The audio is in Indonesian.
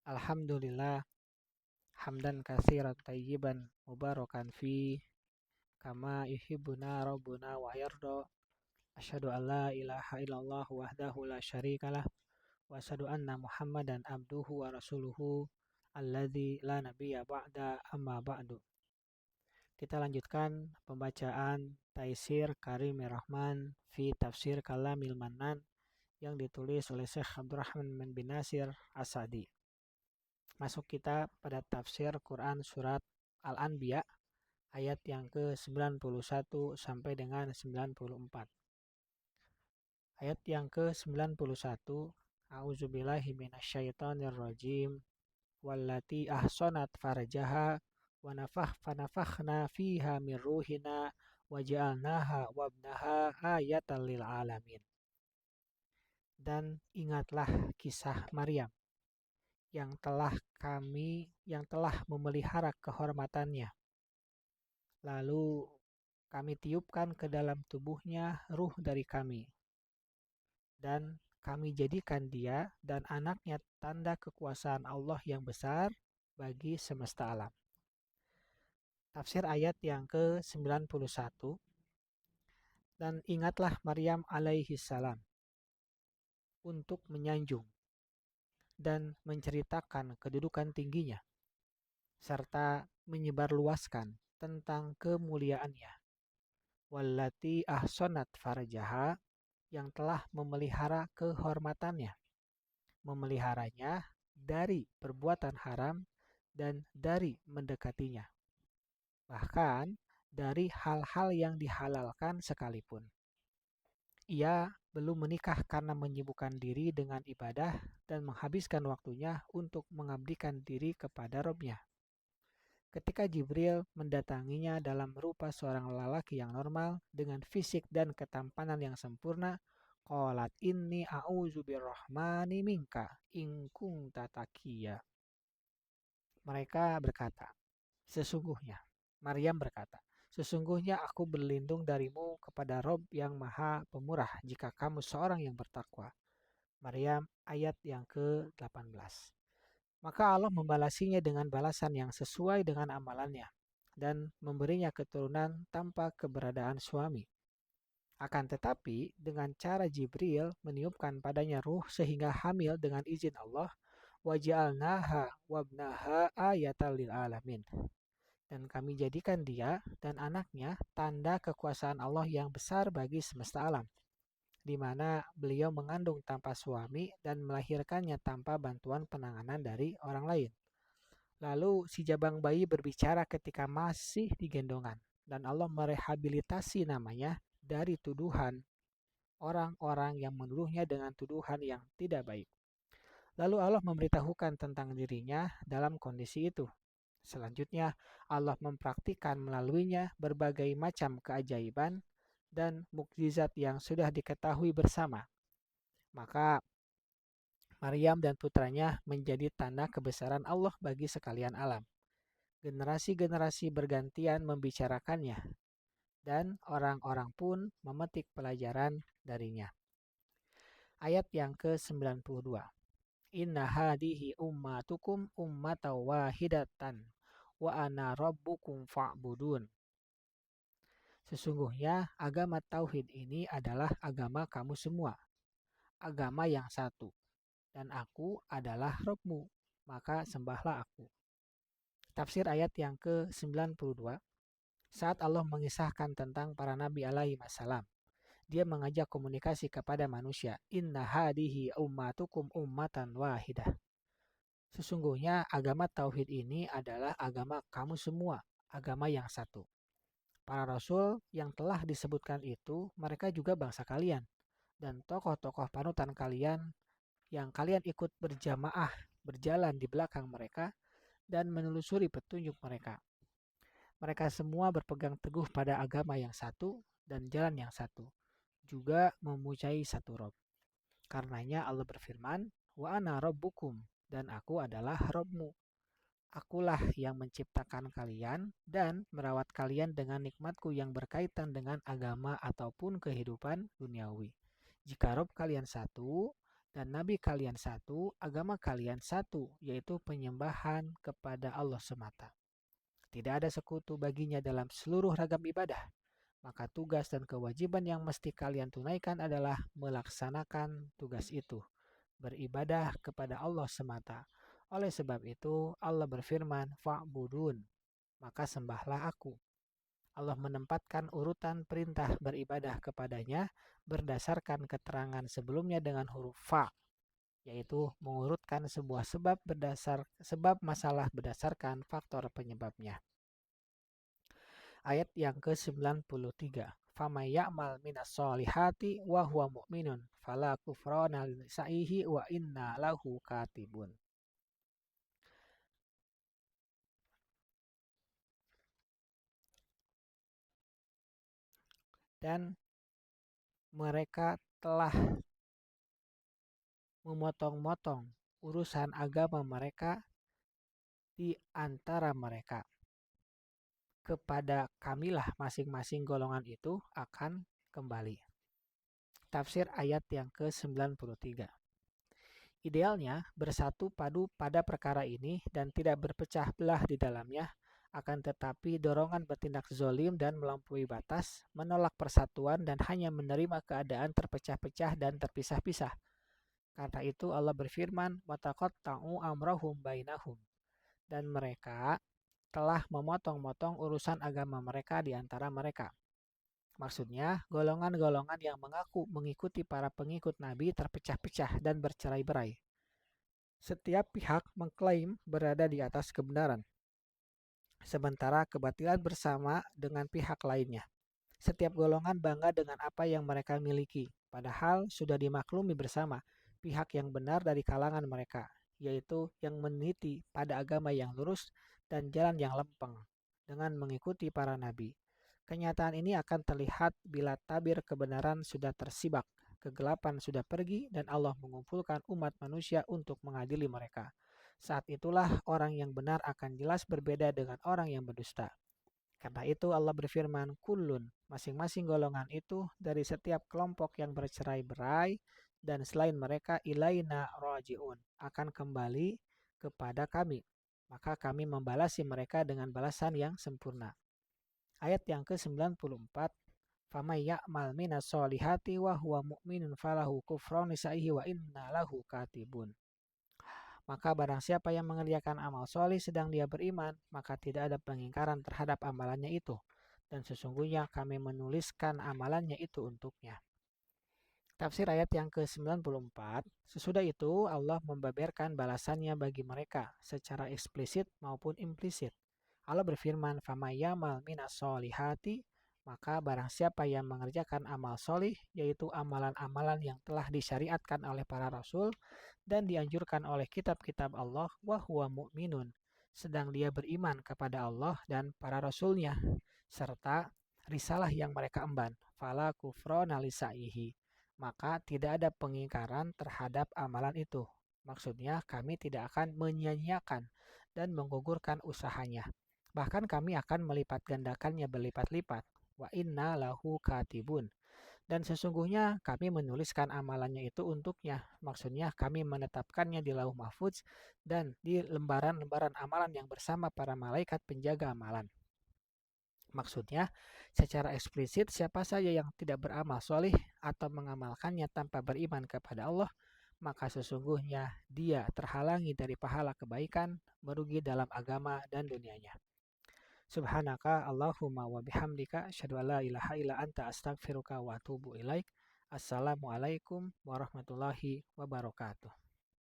Alhamdulillah, hamdan katsiran tayyiban mubarakan fi kama yuhibbuna rabbuna wa yarda. Asyhadu an la ilaha illallah wahdahu la syarikalah wa asyhadu anna Muhammadan abduhu wa rasuluhu alladzi la nabiyya ba'da amma ba'du. Kita lanjutkan pembacaan Taisir Karimir Rahman fi Tafsir Kalamil Mannan yang ditulis oleh Syekh Abdurrahman bin Nasir As-Sa'di. Masuk kita pada tafsir Quran surat Al-Anbiya ayat yang ke-91 sampai dengan 94. Ayat yang ke-91, A'udzubillahi minasyaitonirrajim. Wallati ahsanat farjaha wa fanafakhna fiha min ruhina wa ja'alnaha wabnaha ayatan lil alamin. Dan ingatlah kisah Maryam yang telah memelihara kehormatannya. Lalu kami tiupkan ke dalam tubuhnya ruh dari kami. Dan kami jadikan dia dan anaknya tanda kekuasaan Allah yang besar bagi semesta alam. Tafsir ayat yang ke-91. Dan ingatlah Maryam alaihi salam untuk menyanjung dan menceritakan kedudukan tingginya, serta menyebarluaskan tentang kemuliaannya. Wallati ahsanat farjaha, yang telah memelihara kehormatannya, memeliharanya dari perbuatan haram dan dari mendekatinya, bahkan dari hal-hal yang dihalalkan sekalipun. Ia belum menikah karena menyibukkan diri dengan ibadah dan menghabiskan waktunya untuk mengabdikan diri kepada Rabb-Nya. Ketika Jibril mendatanginya dalam rupa seorang lelaki yang normal dengan fisik dan ketampanan yang sempurna, qalat inni a'udzu birrahmani minka in kunta taqiyya. Maryam berkata, sesungguhnya aku berlindung darimu kepada Rob yang Maha Pemurah jika kamu seorang yang bertakwa. Maryam ayat yang ke-18. Maka Allah membalasinya dengan balasan yang sesuai dengan amalannya dan memberinya keturunan tanpa keberadaan suami. Akan tetapi dengan cara Jibril meniupkan padanya ruh sehingga hamil dengan izin Allah, waja'alnaha wabnaha ayatan lil alamin. Dan kami jadikan dia dan anaknya tanda kekuasaan Allah yang besar bagi semesta alam, di mana beliau mengandung tanpa suami dan melahirkannya tanpa bantuan penanganan dari orang lain. Lalu si jabang bayi berbicara ketika masih digendongan, dan Allah merehabilitasi namanya dari tuduhan orang-orang yang menuduhnya dengan tuduhan yang tidak baik. Lalu Allah memberitahukan tentang dirinya dalam kondisi itu. Selanjutnya, Allah mempraktikkan melaluinya berbagai macam keajaiban dan mukjizat yang sudah diketahui bersama. Maka Maryam dan putranya menjadi tanda kebesaran Allah bagi sekalian alam. Generasi-generasi bergantian membicarakannya, dan orang-orang pun memetik pelajaran darinya. Ayat yang ke-92. Inna hadihi ummatukum ummatan wahidatan wa ana rabbukum fa'budun. Sesungguhnya agama tauhid ini adalah agama kamu semua, agama yang satu, dan aku adalah Rabbmu, maka sembahlah aku. Tafsir ayat yang ke-92. Saat Allah mengisahkan tentang para nabi alaihi wassalam, dia mengajak komunikasi kepada manusia. Inna hadihi ummatukum ummatan wahidah. Sesungguhnya agama tauhid ini adalah agama kamu semua, agama yang satu. Para rasul yang telah disebutkan itu, mereka juga bangsa kalian, dan tokoh-tokoh panutan kalian yang kalian ikut berjamaah berjalan di belakang mereka dan menelusuri petunjuk mereka. Mereka semua berpegang teguh pada agama yang satu dan jalan yang satu, juga mempunyai satu Rob. Karenanya Allah berfirman, wa ana rabbukum, dan aku adalah Robmu. Akulah yang menciptakan kalian dan merawat kalian dengan nikmatku yang berkaitan dengan agama ataupun kehidupan duniawi. Jika Rob kalian satu dan nabi kalian satu, agama kalian satu, yaitu penyembahan kepada Allah semata. Tidak ada sekutu baginya dalam seluruh ragam ibadah. Maka tugas dan kewajiban yang mesti kalian tunaikan adalah melaksanakan tugas itu, beribadah kepada Allah semata. Oleh sebab itu, Allah berfirman, "Fa'budun," maka sembahlah aku. Allah menempatkan urutan perintah beribadah kepadanya berdasarkan keterangan sebelumnya dengan huruf fa, yaitu mengurutkan sebuah sebab masalah berdasarkan faktor penyebabnya. Ayat yang ke-93. "Faman ya'mal minas solihati wa huwa mu'minun fala kufrana lisa'ihi wa inna lahu katibun." Dan mereka telah memotong-motong urusan agama mereka di antara mereka. Kepada kamilah masing-masing golongan itu akan kembali. Tafsir ayat yang ke-93. Idealnya bersatu padu pada perkara ini dan tidak berpecah belah di dalamnya, akan tetapi dorongan bertindak zolim dan melampaui batas, menolak persatuan dan hanya menerima keadaan terpecah-pecah dan terpisah-pisah. Karena itu Allah berfirman, "Wataqatta'u amrahum bainahum." Dan mereka telah memotong-motong urusan agama mereka di antara mereka. Maksudnya, golongan-golongan yang mengaku mengikuti para pengikut Nabi terpecah-pecah dan bercerai-berai. Setiap pihak mengklaim berada di atas kebenaran, sementara kebatilan bersama dengan pihak lainnya. Setiap golongan bangga dengan apa yang mereka miliki, padahal sudah dimaklumi bersama pihak yang benar dari kalangan mereka, yaitu yang meniti pada agama yang lurus dan jalan yang lempeng dengan mengikuti para nabi. Kenyataan ini akan terlihat bila tabir kebenaran sudah tersibak, kegelapan sudah pergi, dan Allah mengumpulkan umat manusia untuk mengadili mereka. Saat itulah orang yang benar akan jelas berbeda dengan orang yang berdusta. Karena itu Allah berfirman, "Kullun," masing-masing golongan itu dari setiap kelompok yang bercerai-berai dan selain mereka ilaina raji'un, akan kembali kepada kami. Maka kami membalasi mereka dengan balasan yang sempurna. Ayat yang ke-94, "Faman ya'mal minas solihati wa huwa mu'minun falahu kufranu sa'ihi wa inna lahu katibun." Maka barang siapa yang mengerjakan amal solih sedang dia beriman, maka tidak ada pengingkaran terhadap amalannya itu. Dan sesungguhnya kami menuliskan amalannya itu untuknya. Tafsir ayat yang ke-94, sesudah itu Allah membeberkan balasannya bagi mereka secara eksplisit maupun implisit. Allah berfirman, "Faman ya'mal minas solihati," maka barang siapa yang mengerjakan amal solih, yaitu amalan-amalan yang telah disyariatkan oleh para rasul dan dianjurkan oleh kitab-kitab Allah, wa huwa mu'minun, sedang dia beriman kepada Allah dan para rasulnya, serta risalah yang mereka emban, fala kufrana lisa'ihi, maka tidak ada pengingkaran terhadap amalan itu. Maksudnya kami tidak akan menyia-nyiakan dan menggugurkan usahanya. Bahkan kami akan melipat gandakannya berlipat-lipat. Wa inna lahu katibun. Dan sesungguhnya kami menuliskan amalannya itu untuknya. Maksudnya kami menetapkannya di lauh mahfudz dan di lembaran-lembaran amalan yang bersama para malaikat penjaga amalan. Maksudnya, secara eksplisit siapa saja yang tidak beramal solih atau mengamalkannya tanpa beriman kepada Allah, maka sesungguhnya dia terhalangi dari pahala kebaikan, merugi dalam agama dan dunianya. Subhanaka Allahumma wa bihamdika asyhadu an la ilaha illa anta astaghfiruka wa atubu ilaik. Assalamualaikum warahmatullahi wabarakatuh.